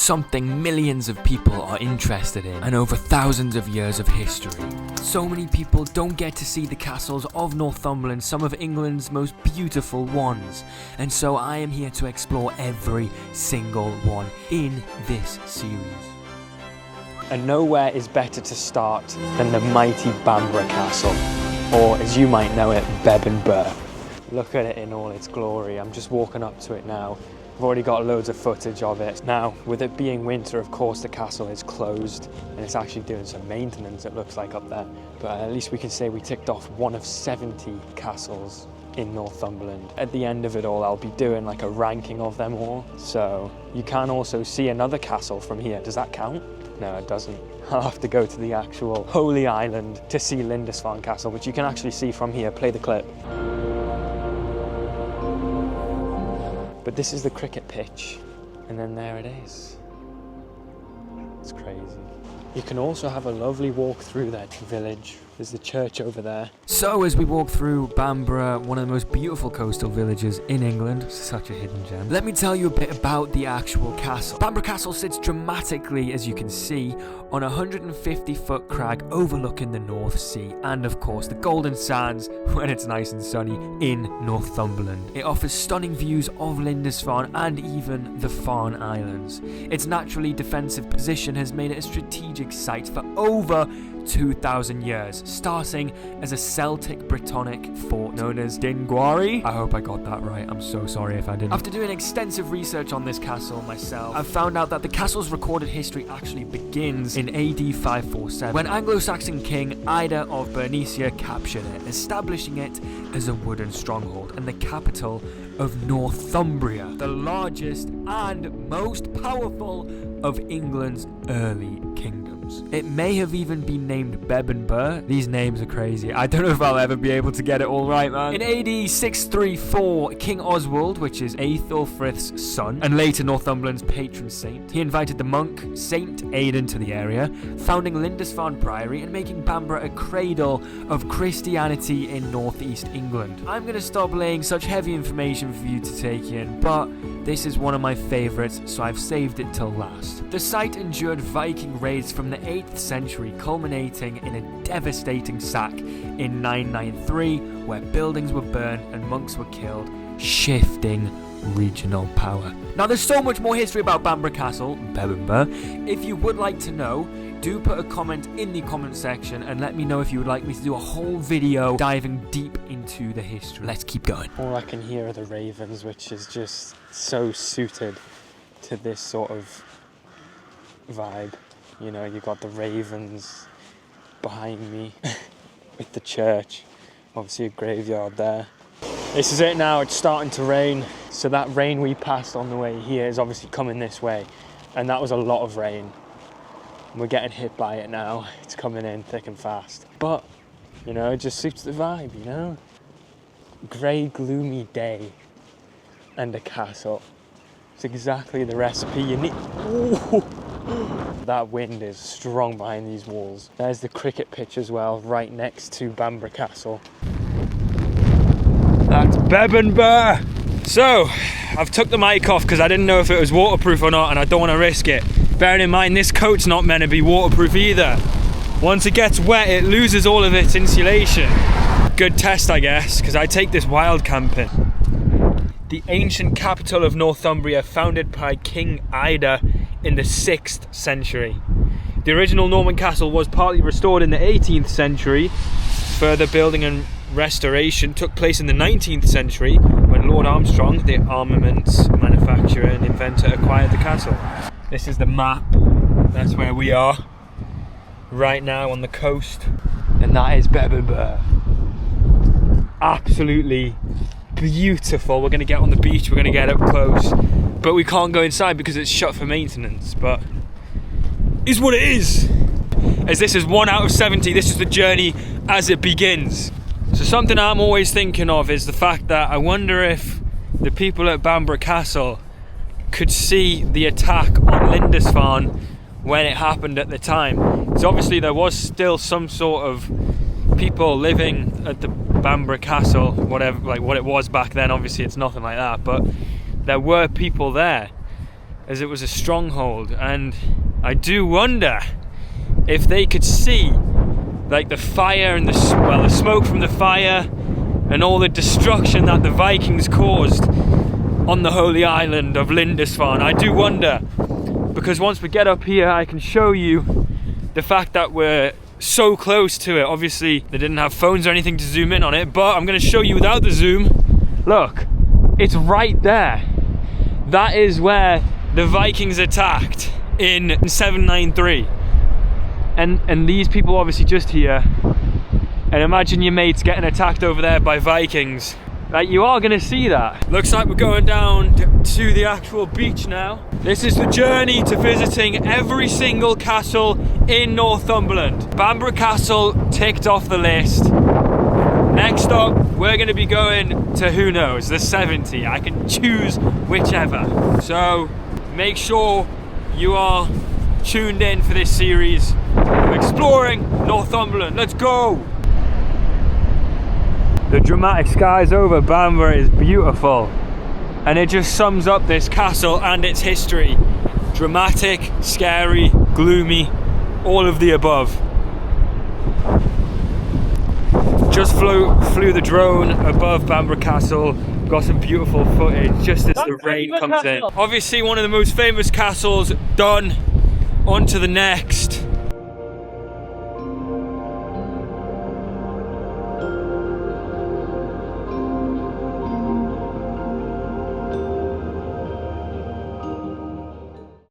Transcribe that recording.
something millions of people are interested in, and over thousands of years of history. So many people don't get to see the castles of Northumberland, some of England's most beautiful ones, and so I am here to explore every single one in this series. And nowhere is better to start than the mighty Bamburgh Castle, or as you might know it, Bamburgh. Look at it in all its glory. I'm just walking up to it now. I've already got loads of footage of it. Now, with it being winter, of course, the castle is closed and it's actually doing some maintenance, it looks like, up there. But at least we can say we ticked off one of 70 castles in Northumberland. At the end of it all, I'll be doing like a ranking of them all. So you can also see another castle from here. Does that count? No, it doesn't. I'll have to go to the actual Holy Island to see Lindisfarne Castle, which you can actually see from here. Play the clip. But this is the cricket pitch, and then there it is. It's crazy. You can also have a lovely walk through that village. There's the church over there. So as we walk through Bamburgh, one of the most beautiful coastal villages in England, such a hidden gem, let me tell you a bit about the actual castle. Bamburgh Castle sits dramatically, as you can see, on a 150-foot crag overlooking the North Sea and, of course, the Golden Sands when it's nice and sunny in Northumberland. It offers stunning views of Lindisfarne and even the Farne Islands. Its naturally defensive position has made it a strategic site for over 2,000 years, starting as a Celtic Brittonic fort known as Dinguari. I hope I got that right. I'm so sorry if I didn't. After doing extensive research on this castle myself, I've found out that the castle's recorded history actually begins in AD 547, when Anglo-Saxon king Ida of Bernicia captured it, establishing it as a wooden stronghold and the capital of Northumbria, the largest and most powerful of England's early kingdoms. It may have even been named Bamburgh. These names are crazy. I don't know if I'll ever be able to get it all right, man. In AD 634, King Oswald, which is Aethelfrith's son, and later Northumberland's patron saint, he invited the monk Saint Aidan to the area, founding Lindisfarne Priory and making Bamburgh a cradle of Christianity in northeast England. I'm going to stop laying such heavy information for you to take in, but this is one of my favourites, so I've saved it till last. The site endured Viking raids from the 8th century, culminating in a devastating sack in 993, where buildings were burned and monks were killed, shifting regional power. Now, there's so much more history about Bamburgh Castle, Bamburgh. If you would like to know, do put a comment in the comment section and let me know if you would like me to do a whole video diving deep into the history. Let's keep going. All I can hear are the ravens, which is just so suited to this sort of vibe. You know, you got the ravens behind me with the church, obviously a graveyard there. This is it now, it's starting to rain. So that rain we passed on the way here is obviously coming this way, and that was a lot of rain. We're getting hit by it now. It's coming in thick and fast. But, you know, it just suits the vibe, you know? Grey, gloomy day and a castle. It's exactly the recipe you need. Ooh. That wind is strong behind these walls. There's the cricket pitch as well, right next to Bamburgh Castle. That's Bamburgh! So, I've took the mic off because I didn't know if it was waterproof or not, and I don't want to risk it. Bearing in mind, this coat's not meant to be waterproof either. Once it gets wet, it loses all of its insulation. Good test, I guess, because I take this wild camping. The ancient capital of Northumbria, founded by King Ida in the 6th century. The original Norman castle was partly restored in the 18th century. Further building and restoration took place in the 19th century when Lord Armstrong, the armaments manufacturer and inventor, acquired the castle. This is the map. That's where we are right now, on the coast, and that is Bamburgh. Absolutely beautiful. We're going to get on the beach, we're going to get up close, but we can't go inside because it's shut for maintenance, but is what it is. As this is 1 out of 70, this is the journey as it begins. So something I'm always thinking of is the fact that I wonder if the people at Bamburgh Castle could see the attack on Lindisfarne when it happened at the time. Because obviously there was still some sort of people living at the Bamburgh Castle, whatever, like what it was back then. Obviously it's nothing like that, but there were people there. as it was a stronghold, and I do wonder if they could see like the fire and the smoke from the fire and all the destruction that the Vikings caused on the holy island of Lindisfarne. I do wonder, because once we get up here I can show you the fact that we're so close to it. Obviously they didn't have phones or anything to zoom in on it, but I'm going to show you without the zoom. Look, it's right there. That is where the Vikings attacked in 793. And these people obviously just here. And imagine your mates getting attacked over there by Vikings. Like, you are gonna see that. Looks like we're going down to the actual beach now. This is the journey to visiting every single castle in Northumberland. Bamburgh Castle ticked off the list. Next up, we're gonna be going to, who knows, the 70. I can choose whichever. So make sure you are tuned in for this series of exploring Northumberland. Let's go! The dramatic skies over Bamburgh is beautiful, and it just sums up this castle and its history. Dramatic, scary, gloomy, all of the above. Just flew the drone above Bamburgh Castle. Got some beautiful footage just as the rain comes in. Obviously one of the most famous castles done. On to the next.